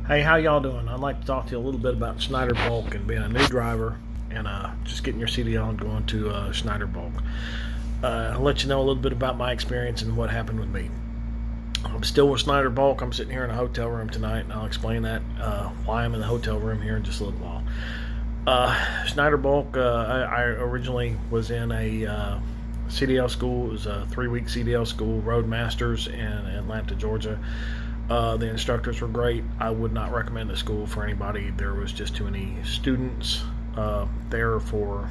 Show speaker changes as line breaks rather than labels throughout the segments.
Hey, how y'all doing? I'd like to talk to you a little bit about Schneider Bulk and being a new driver and just getting your CDL and going to Schneider Bulk. I'll let you know a little bit about my experience and what happened with me. I'm still with Schneider Bulk. I'm sitting here in a hotel room tonight, and I'll explain that why I'm in the hotel room here in just a little while. Schneider Bulk, I originally was in a CDL school. It was a 3-week CDL school, Roadmasters in Atlanta, Georgia. The instructors were great. I would not recommend the school for anybody. There was just too many students there for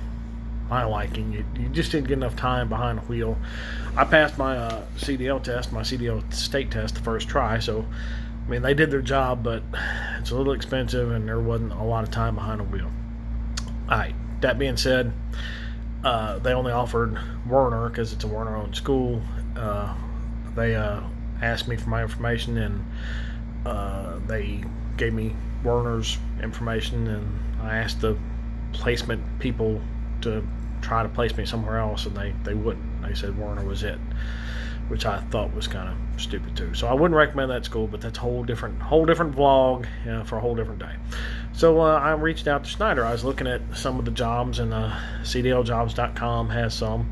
my liking. You just didn't get enough time behind the wheel. I passed my CDL test, my CDL state test, the first try. So, I mean, they did their job, but it's a little expensive, and there wasn't a lot of time behind the wheel. All right. That being said, they only offered Werner because it's a Werner-owned school. They asked me for my information, and they gave me Werner's information, and I asked the placement people to try to place me somewhere else, and they wouldn't. They said Werner was it, which I thought was kind of stupid too. So I wouldn't recommend that school, but that's a whole different vlog for a whole different day. So I reached out to Schneider. I was looking at some of the jobs, and CDLjobs.com has some.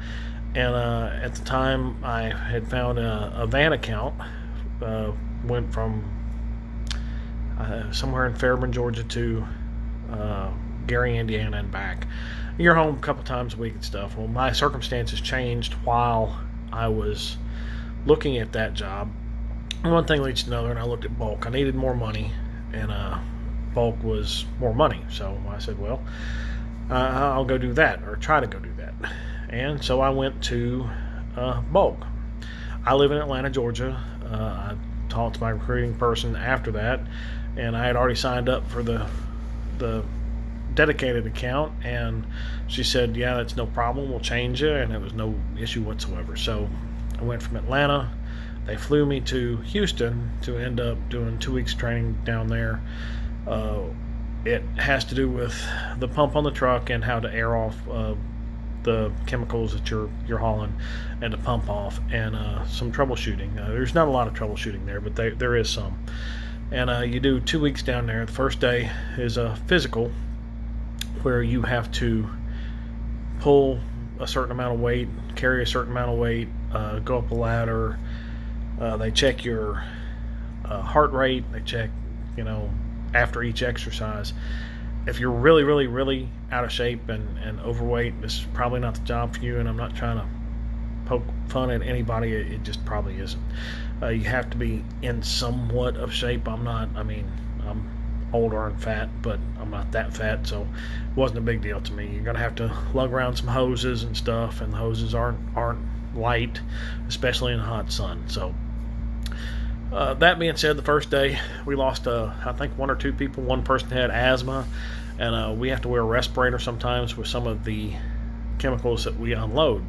And at the time, I had found a van account. Went from somewhere in Fairburn, Georgia to Gary, Indiana, and back. You're home a couple times a week and stuff. Well, my circumstances changed while I was looking at that job. One thing leads to another, and I looked at Bulk. I needed more money, and Bulk was more money. So I said, well, I'll go do that, or try to go do that. And so I went to Bulk. I live in Atlanta, Georgia. I talked to my recruiting person after that, and I had already signed up for the dedicated account, and she said, yeah, that's no problem, we'll change it, and it was no issue whatsoever. So I went from Atlanta. They flew me to Houston to end up doing 2 weeks training down there. It has to do with the pump on the truck and how to air off the chemicals that you're hauling, and to pump off, and some troubleshooting. There's not a lot of troubleshooting there, but there is some. And you do 2 weeks down there. The first day is a physical, where you have to pull a certain amount of weight, carry a certain amount of weight, go up a ladder. They check your heart rate. They check, after each exercise. If you're really, really, really out of shape and overweight, this is probably not the job for you, and I'm not trying to poke fun at anybody. It just probably isn't. You have to be in somewhat of shape. I'm older and fat, but I'm not that fat, so it wasn't a big deal to me. You're going to have to lug around some hoses and stuff, and the hoses aren't light, especially in the hot sun. So that being said, the first day we lost I think 1 or 2 people. One person had asthma, and we have to wear a respirator sometimes with some of the chemicals that we unload.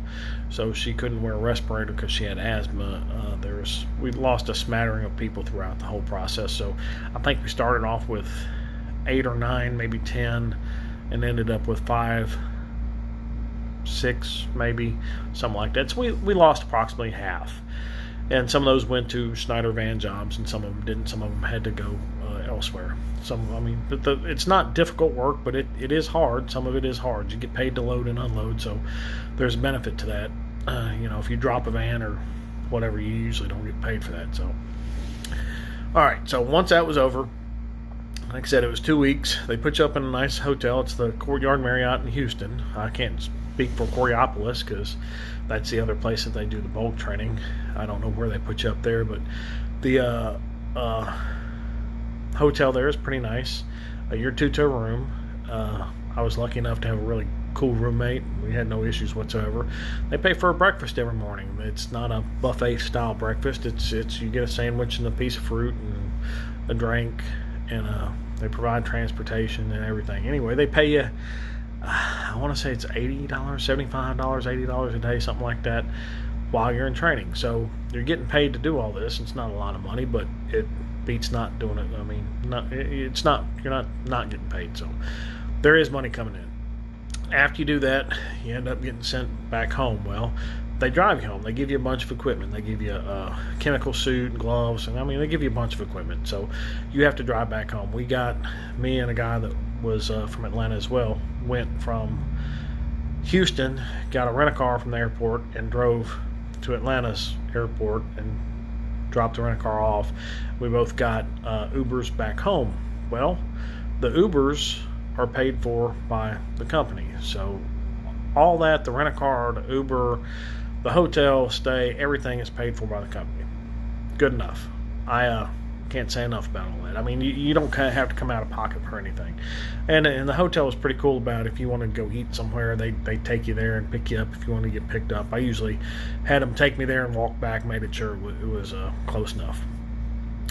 So she couldn't wear a respirator because she had asthma. We lost a smattering of people throughout the whole process. So I think we started off with 8 or 9, maybe 10, and ended up with 5, 6, maybe something like that. So we lost approximately half. And some of those went to Schneider van jobs, and some of them didn't. Some of them had to go elsewhere. It's not difficult work, but it is hard. Some of it is hard. You get paid to load and unload, so there's a benefit to that. If you drop a van or whatever, you usually don't get paid for that. So, all right. So once that was over, like I said, it was 2 weeks. They put you up in a nice hotel. It's the Courtyard Marriott in Houston. I can't speak for Coriopolis because that's the other place that they do the bulk training. I don't know where they put you up there, but the hotel there is pretty nice. You're 2 to a room. I was lucky enough to have a really cool roommate. We had no issues whatsoever. They pay for a breakfast every morning. It's not a buffet style breakfast. It's you get a sandwich and a piece of fruit and a drink, and they provide transportation and everything. Anyway, they pay you, I want to say it's $80, $75, $80 a day, something like that, while you're in training. So you're getting paid to do all this. It's not a lot of money, but it beats not doing it. I mean, you're not getting paid. So there is money coming in. After you do that, you end up getting sent back home. Well, they drive you home. They give you a bunch of equipment. They give you a chemical suit and gloves, and I mean, they give you a bunch of equipment. So you have to drive back home. Me and a guy that was from Atlanta as well, went from Houston, got a rent-a-car from the airport, and drove to Atlanta's airport and dropped the rent-a-car off. We both got Ubers back home. Well, the Ubers are paid for by the company. So all that, the rent-a-car, the Uber, the hotel stay, everything is paid for by the company. Good enough. I can't say enough about all that. I mean, you don't have to come out of pocket for anything. And the hotel was pretty cool about it. If you want to go eat somewhere, they take you there and pick you up if you want to get picked up. I usually had them take me there and walk back, made it sure it was close enough.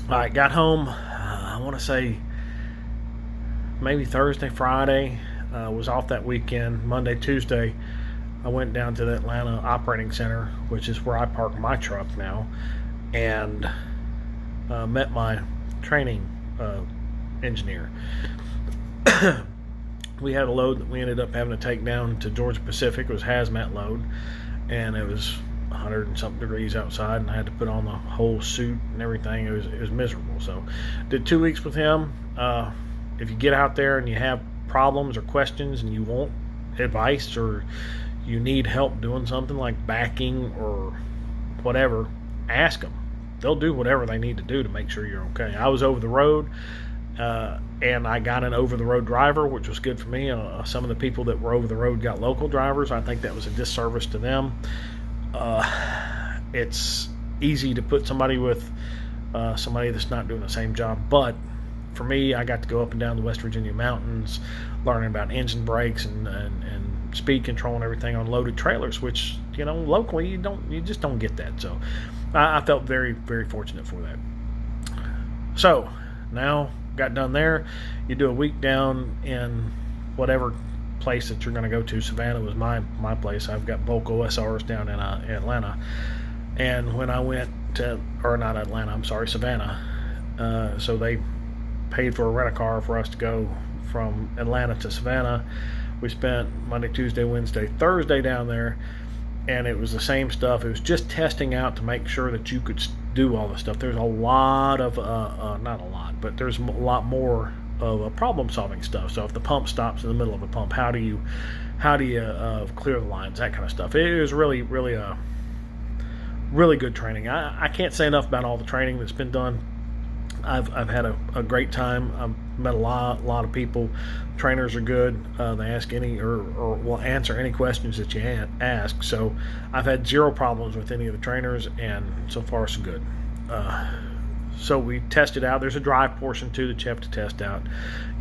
All right, got home, I want to say maybe Thursday, Friday. Was off that weekend. Monday, Tuesday, I went down to the Atlanta Operating Center, which is where I park my truck now, and met my training engineer. We had a load that we ended up having to take down to Georgia Pacific. It was hazmat load, and it was 100 and something degrees outside, and I had to put on the whole suit and everything. It was miserable. So did 2 weeks with him. If you get out there and you have problems or questions and you want advice or you need help doing something like backing or whatever, ask them. They'll do whatever they need to do to make sure you're okay. I was over the road, and I got an over-the-road driver, which was good for me. Some of the people that were over the road got local drivers. I think that was a disservice to them. It's easy to put somebody with somebody that's not doing the same job, but for me, I got to go up and down the West Virginia mountains, learning about engine brakes and speed control and everything on loaded trailers, which, locally you just don't get that. So I felt very, very fortunate for that. So now got done there. You do a week down in whatever place that you're going to go to. Savannah was my place. I've got Bulk OSRs down in Atlanta. And when I went to, or not Atlanta, I'm sorry, Savannah. So they paid for a rent-a-car for us to go from Atlanta to Savannah. We spent Monday, Tuesday, Wednesday, Thursday down there, and it was the same stuff. It was just testing out to make sure that you could do all the stuff. There's a lot of, not a lot, but there's a lot more of problem-solving stuff. So if the pump stops in the middle of a pump, how do you clear the lines, that kind of stuff. It was really, really good training. I can't say enough about all the training that's been done. I've had a great time. I've met a lot of people. Trainers are good. They ask any or will answer any questions that you ask. So I've had zero problems with any of the trainers, and so far so good. So we tested out. There's a drive portion too that you have to test out.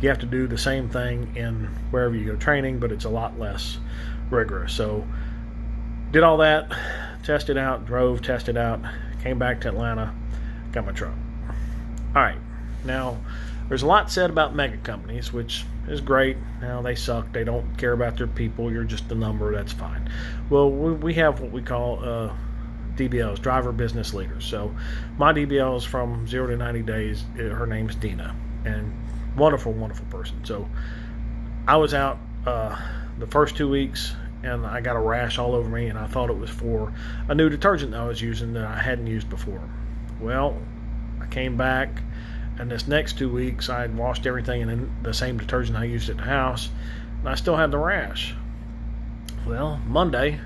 You have to do the same thing in wherever you go training, but it's a lot less rigorous. So did all that, tested out, drove, tested out, came back to Atlanta, got my truck. All right, now there's a lot said about mega companies, which is great. Now they suck. They don't care about their people. You're just a number. That's fine. Well, we have what we call DBLs, driver business leaders. So my DBL is from 0 to 90 days. Her name's Dina, and wonderful, wonderful person. So I was out the first 2 weeks, and I got a rash all over me, and I thought it was for a new detergent that I was using that I hadn't used before. Well, I came back, and this next 2 weeks I had washed everything in the same detergent I used at the house, and I still had the rash. Well, Monday,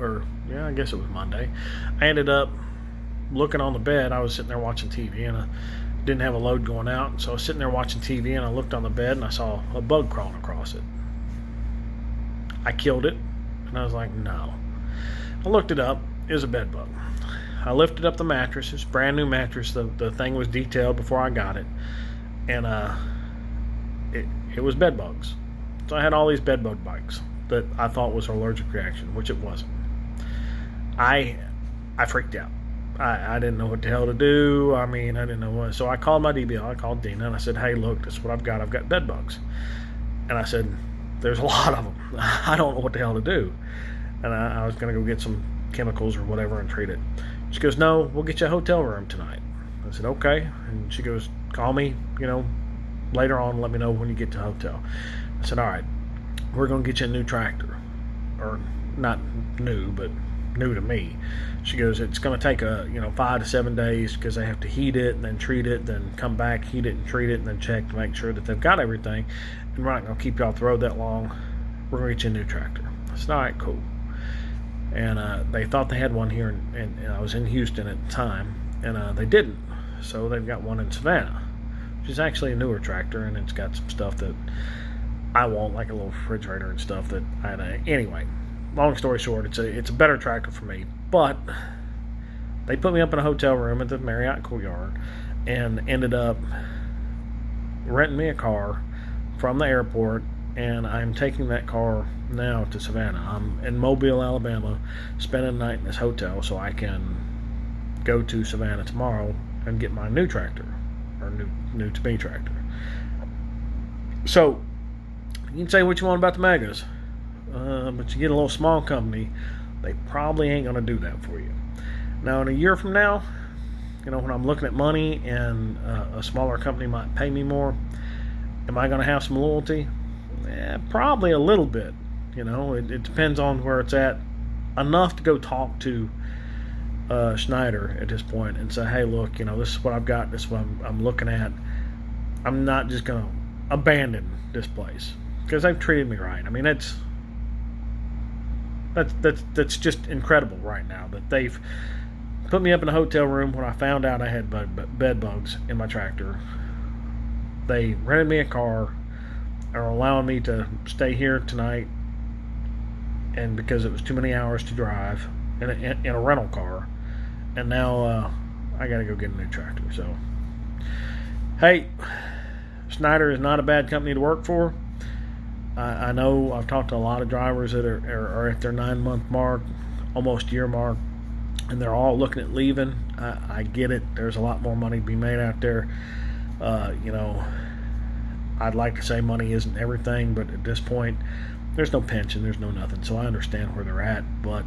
I guess it was Monday, I ended up looking on the bed. I was sitting there watching TV, and I didn't have a load going out, so I was sitting there watching TV, and I looked on the bed, and I saw a bug crawling across it. I killed it, and I was like, no. I looked it up. It was a bed bug. I lifted up the mattress. It's a brand new mattress. The thing was detailed before I got it, and it was bed bugs. So I had all these bed bug bites that I thought was an allergic reaction, which it wasn't. I freaked out. I didn't know what the hell to do. I didn't know what. So I called my DBL. I called Dina, and I said, hey, look, this is what I've got. I've got bed bugs. And I said, there's a lot of them. I don't know what the hell to do. And I was going to go get some chemicals or whatever and treat it. She goes, no, we'll get you a hotel room tonight. I said, okay. And she goes, call me, later on, let me know when you get to the hotel. I said, all right, we're going to get you a new tractor. Or not new, but new to me. She goes, it's going to take 5 to 7 days because they have to heat it and then treat it, then come back, heat it and treat it, and then check to make sure that they've got everything. And we're not going to keep you off the road that long. We're going to get you a new tractor. I said, all right, cool. And they thought they had one here, and I was in Houston at the time, and they didn't. So they've got one in Savannah, which is actually a newer tractor, and it's got some stuff that I want, like a little refrigerator and stuff that anyway, long story short, it's a better tractor for me. But they put me up in a hotel room at the Marriott Courtyard and ended up renting me a car from the airport, and I'm taking that car now to Savannah. I'm in Mobile, Alabama, spending the night in this hotel so I can go to Savannah tomorrow and get my new tractor, or new to me tractor. So you can say what you want about the megas, but you get a little small company, they probably ain't gonna do that for you. Now, in a year from now, when I'm looking at money and a smaller company might pay me more, am I gonna have some loyalty? Probably a little bit. It depends on where it's at. Enough to go talk to Schneider at this point and say, hey, look, this is what I've got, this is what I'm looking at. I'm not just gonna abandon this place because they've treated me right. I mean, that's just incredible right now that they've put me up in a hotel room when I found out I had bed bugs in my tractor. They rented me a car, are allowing me to stay here tonight, and because it was too many hours to drive in a rental car, and now I got to go get a new tractor. So, hey, Schneider is not a bad company to work for. I know I've talked to a lot of drivers that are at their 9-month mark, almost year mark, and they're all looking at leaving. I get it. There's a lot more money to be made out there. I'd like to say money isn't everything, but at this point, there's no pension, there's no nothing. So I understand where they're at, but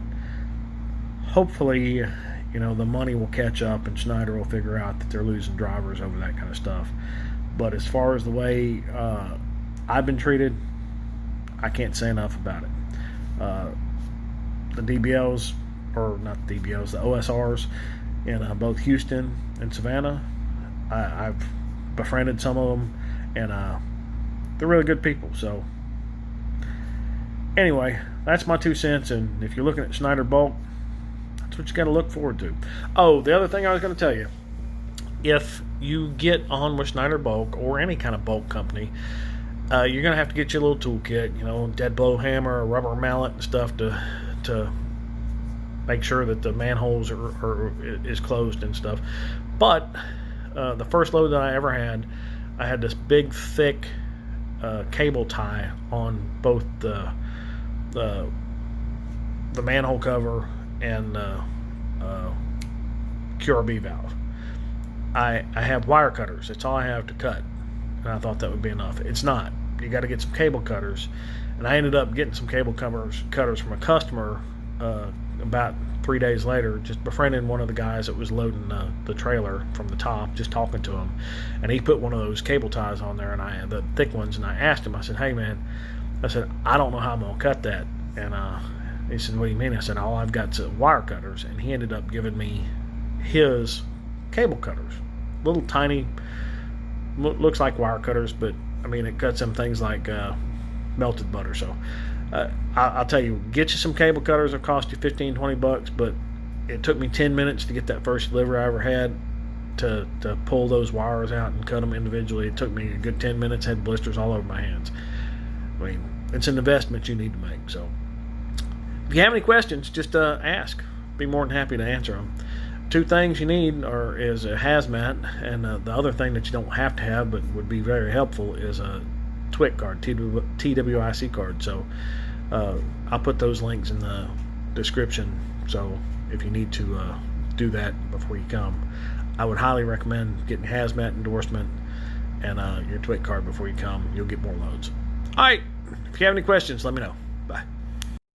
hopefully, the money will catch up and Schneider will figure out that they're losing drivers over that kind of stuff. But as far as the way I've been treated, I can't say enough about it. The DBLs, or not the DBLs, the OSRs in both Houston and Savannah, I've befriended some of them, and they're really good people. So anyway, that's my 2 cents. And if you're looking at Schneider Bulk, that's what you got to look forward to. Oh, the other thing I was going to tell you, if you get on with Schneider Bulk or any kind of bulk company, you're going to have to get your little toolkit, dead blow hammer, a rubber mallet and stuff to make sure that the manholes is closed and stuff. But the first load that I ever had, I had this big, thick cable tie on both the manhole cover and the QRB valve. I have wire cutters. That's all I have to cut, and I thought that would be enough. It's not. You got to get some cable cutters, and I ended up getting some cable cutters from a customer about 3 days later, just befriending one of the guys that was loading the trailer from the top, just talking to him, and he put one of those cable ties on there, and I had the thick ones, and I asked him, I said, hey man, I said, I don't know how I'm going to cut that, and he said, what do you mean? I said, all I've got is wire cutters, and he ended up giving me his cable cutters, little tiny, looks like wire cutters, but I mean it cuts some things like melted butter. So I'll tell you, get you some cable cutters. It'll cost you $15-20, but it took me 10 minutes to get that first delivery I ever had to pull those wires out and cut them individually. It took me a good 10 minutes, had blisters all over my hands. I mean, it's an investment you need to make. So if you have any questions, just ask. Be more than happy to answer them. 2 things you need is a hazmat, and the other thing that you don't have to have but would be very helpful is a TWIC card, TWIC card. So I'll put those links in the description. So if you need to do that before you come, I would highly recommend getting hazmat endorsement and your TWIC card before you come. You'll get more loads. All right. If you have any questions, let me know. Bye.